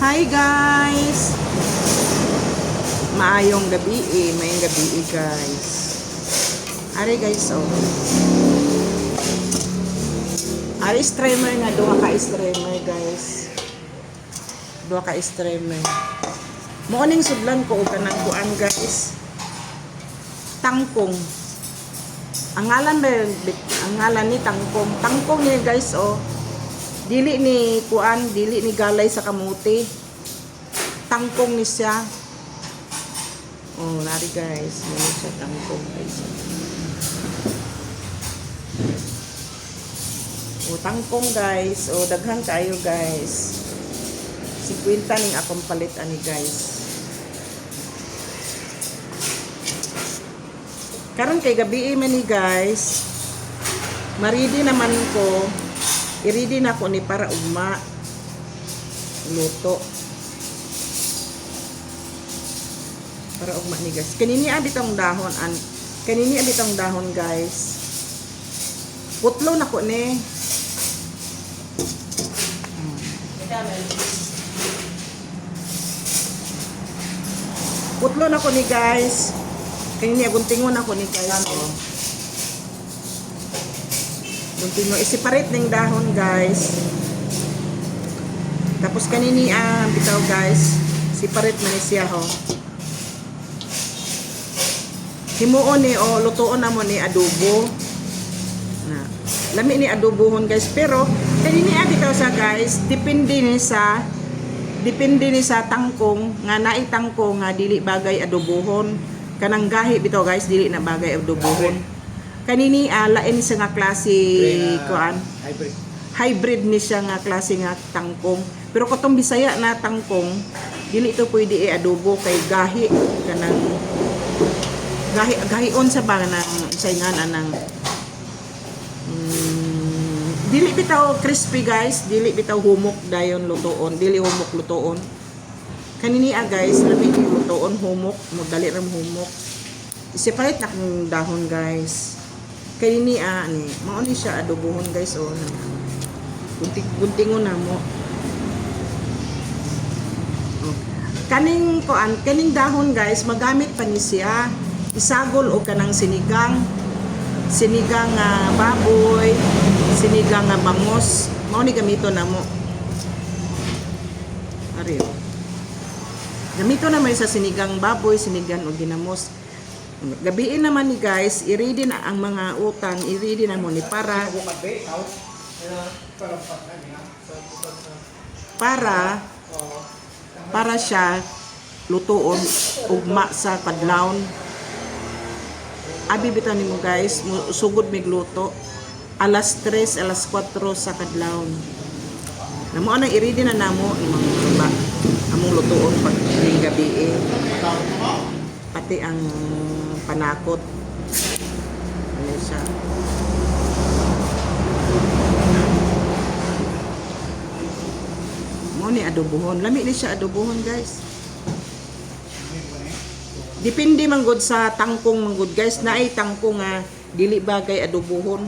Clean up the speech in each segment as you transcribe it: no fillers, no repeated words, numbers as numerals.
Hi guys! Maayong gabi mayong gabi guys. Ari guys oh. Ari streamer nga, duha ka streamer guys. Duha ka streamer. Morning sudlan ko og kanang kuan guys. Tangkong. Ang ngalan ni tangkong. Tangkong ni guys oh. Dili ni kuan, dili ni galay sa kamuti. Tangkong ni siya. Oh, nari guys, mo siya tangkong guys. Oh, tangkong guys. Oh, daghan kayo guys. 50 ning akong palit ani guys. Karon kay gabi man ni guys. Maridi naman ko. I-ready na ko ni para ugma luto. Para ugma ni guys. Kanini abitong dahon kanini abitong dahon guys. Putlo na ko ni. Putlo na ko ni guys. Kanini aguntingon ako ni guys. Oh. Continue i-separate ng dahon guys. Tapos kanini bitaw guys, separate man siya ho. Himuon ni o lutoon na mo ni adobo. Na. Lami ni adobohon guys, pero kanini bitaw sa guys, depende ni sa tangkong nga naay tangkong nga dili bagay adobohon. Kanang gahi bitaw guys, dili na bagay adobohon. Kanini lain siya nga klase kuan hybrid ni siya nga klase nga tangkong, pero katong Bisaya na tangkong dili ito pwede adobo kay gahi kanang gahion sa ba nang sayngan anang dili bitaw crispy guys, dili bitaw humok dayon lutoon, dili humok lutoon kanini guys, labi lutoon humok mo dali ra humok. I-separate na kung dahon guys. Kaya ni mao ni siya adobohon guys oh. Guntingon na mo. Oh. Kaning dahon guys, magamit pa ni siya. Isagol o kanang sinigang baboy, sinigang nga bangos. Mao ni gamito na mo. Ari oh. Gamito na may sa sinigang baboy, sinigang o ginamos. Gabiin naman ni guys, i-ready na ang mga utang, i-ready na mo ni para siya lutoon ugma sa kadlawon. Abi bitaw nimo guys, sugod mig luto alas 3, alas 4 sa kadlawon. Namo ana i-ready na namo imong among lutoon pag gabi pati ang panakot. Ano siya? Mo ni adobohon. Lami ni siya adobohon, guys. Depende man gud sa tangkong man gud, guys. Naay tangkong nga dili bagay adobohon.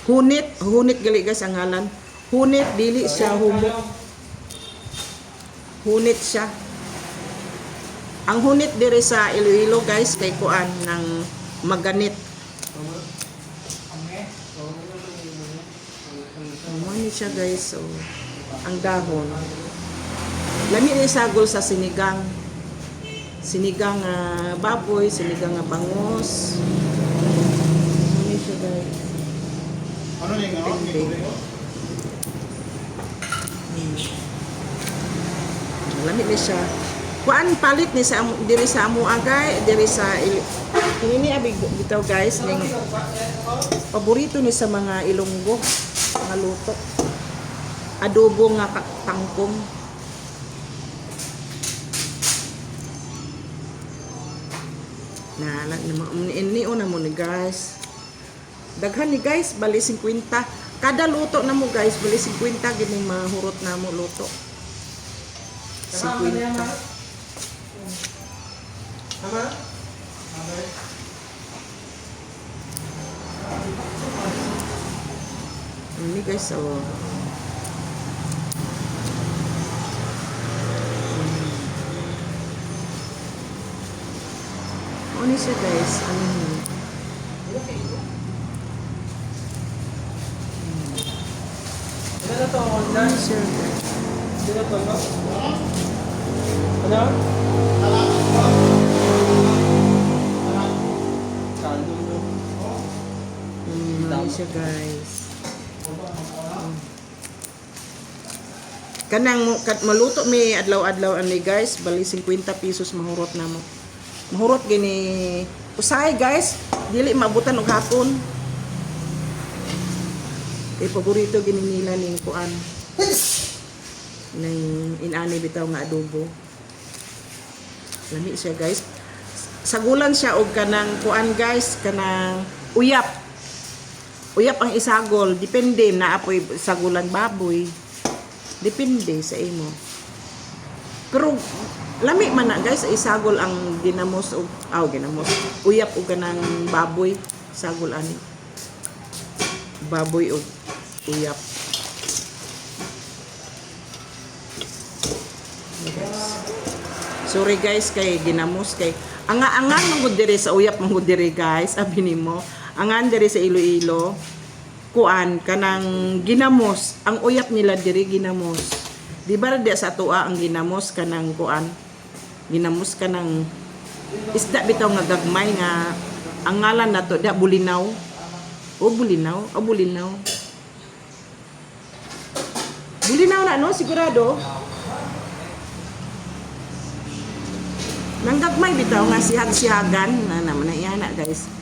Hunit gali guys ang ngalan. Hunit dili siya humok. Hunit siya. Ang hunit diri sa Iloilo guys kay kuan ng maganit. Ano siya guys so ang dahon. Lami ni sagol sa sinigang. Sinigang baboy, sinigang bangos. Ano siya guys? Ano ni nga? Lami ni siya. Kuan palit ni sa diri sa amo agay diri sa ini abig bitaw guys ning paborito ni sa mga Ilonggo nga luto adobo nga tangkong. Na ini una mo ni guys, daghan ni guys bali 50 kada luto na mo guys, bali 50 gining mahurot na mo luto 50. Tama? Ini guys oh. siya guys. Ano yun? Ano na to? Ano siya guys? Ano na to? Ano? Kalo mo. Ano siya guys? Kanang maluto mi adlaw-adlaw ani guys, bali 50 pesos mahurot na mo. Mahurot gini usay guys, dili mabutan og hapon. Kay paborito gini nila ning kuan. Ning inani bitaw nga adobo. Lami siya guys. Sagulan siya og kanang kuan guys, kanang uyap. Uyap ang isagol, depende na apoy sagulan baboy. Depende sa imo. Pero lami man na guys, isagol ang ginamos o ginamos. Uyap o ganang baboy, sagol ani. Baboy o uyap. Guys. Sorry guys kay ginamos kay angan mangud diri sa uyap mangud diri guys, abi nimo. Angan diri sa Iloilo. Kuan kanang ginamos, ang uyap nila diri ginamos. Di ba di sa tuwa ang ginamos kanang kuan? Ginamos kanang isda bitaw nga gagmay nga ang ngalan nato da bulinaw. O bulinaw, o bulinaw. Bulinaw na no sigurado. Nang gagmay bitaw nga sihag-sihagan na naman na iyana guys.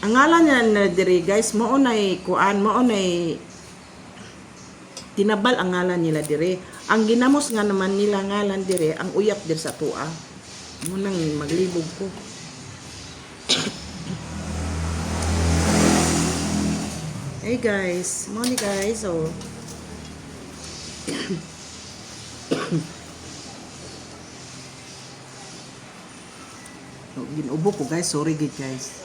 Ang ngalan niya na diri guys, maunay kuan, maunay tinabal ang ngalan nila diri. Ang ginamos nga naman nila ngalan diri, ang uyap dir sa tuwa. Munang maglibog ko. Hey guys, mo ni guys, oh. Ginubo ko guys, sorry gid guys.